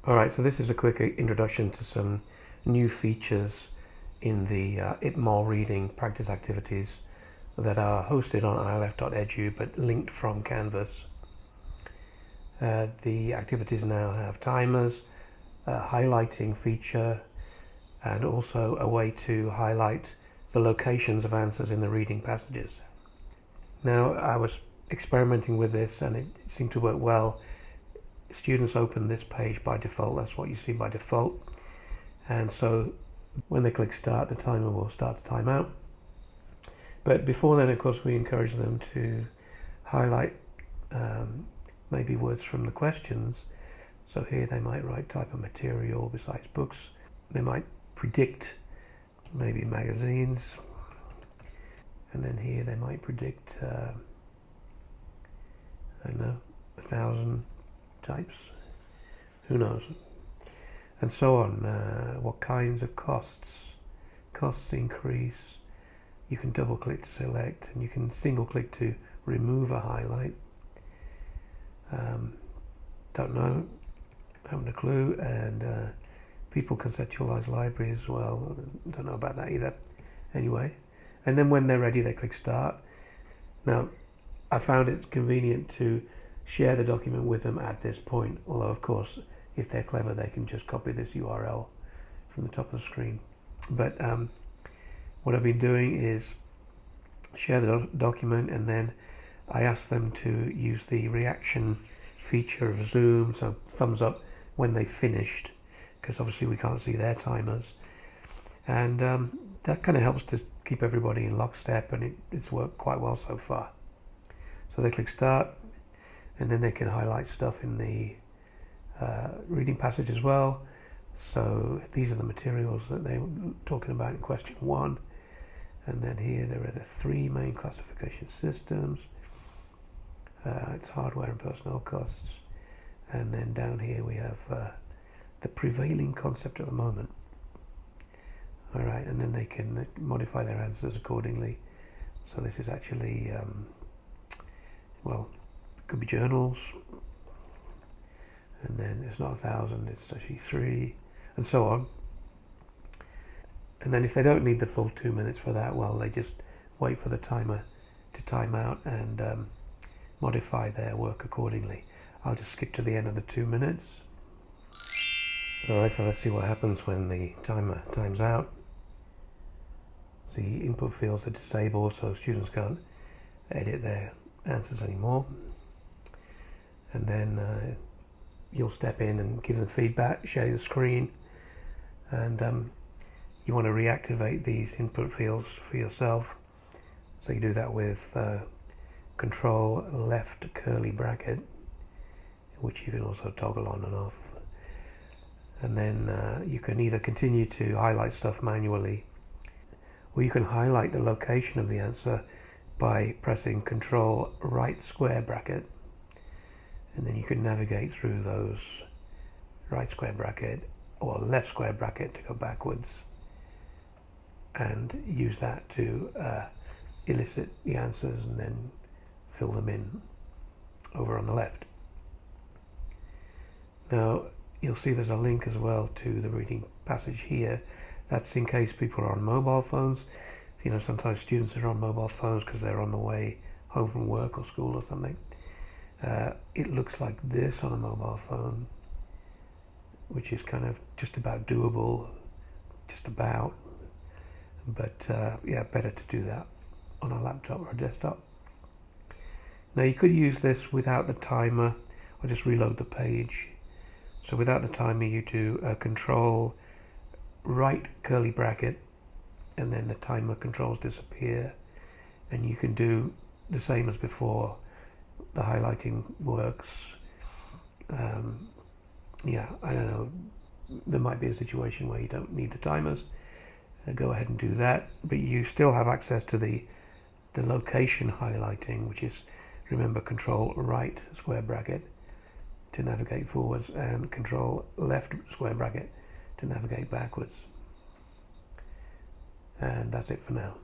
Alright, so this is a quick introduction to some new features in the IPMOL Reading practice activities that are hosted on ialf.edu but linked from Canvas. The activities now have timers, a highlighting feature, and also a way to highlight the locations of answers in the reading passages. Now, I was experimenting with this and it seemed to work well. Students open this page by default, that's what you see by default, and so when they click start, the timer will start the time out. But before then, of course, we encourage them to highlight maybe words from the questions. So here they might write type of material besides books. They might predict maybe magazines, and then here they might predict I don't know, 1,000 types, who knows, and so on. What kinds of costs increase. You can double click to select, and you can single click to remove a highlight. Don't know, haven't a clue. And people conceptualize libraries as well, don't know about that either. Anyway, and then when they're ready they click start. Now, I found it's convenient to share the document with them at this point, although of course if they're clever they can just copy this URL from the top of the screen. But what I've been doing is share the document, and then I ask them to use the reaction feature of Zoom, so thumbs up when they've finished, because obviously we can't see their timers, and that kind of helps to keep everybody in lockstep, and it's worked quite well so far. So they click start, and then they can highlight stuff in the reading passage as well. So these are the materials that they were talking about in question 1, and then here there are the 3 main classification systems. It's hardware and personnel costs, and then down here we have the prevailing concept at the moment. Alright, and then they can modify their answers accordingly. So this is actually well, it could be journals, and then it's not 1,000, it's actually 3, and so on. And then if they don't need the full 2 minutes for that, well, they just wait for the timer to time out and modify their work accordingly. I'll just skip to the end of the 2 minutes. Alright, so let's see what happens when the timer times out. The input fields are disabled, so students can't edit their answers anymore. And then you'll step in and give them feedback, share the screen, and you want to reactivate these input fields for yourself. So you do that with control left curly bracket, which you can also toggle on and off. And then you can either continue to highlight stuff manually, or you can highlight the location of the answer by pressing control right square bracket, and then you can navigate through those right square bracket or left square bracket to go backwards, and use that to elicit the answers and then fill them in over on the left. Now you'll see there's a link as well to the reading passage here. That's in case people are on mobile phones. You know, sometimes students are on mobile phones because they're on the way home from work or school or something. It looks like this on a mobile phone, which is kind of just about doable, just about. But yeah, better to do that on a laptop or a desktop. Now you could use this without the timer, or just reload the page. So without the timer you do a control right curly bracket, and then the timer controls disappear, and you can do the same as before. The highlighting works. Yeah, I don't know, there might be a situation where you don't need the timers. Go ahead and do that, but you still have access to the location highlighting, which is, remember, control right square bracket to navigate forwards, and control left square bracket to navigate backwards. And that's it for now.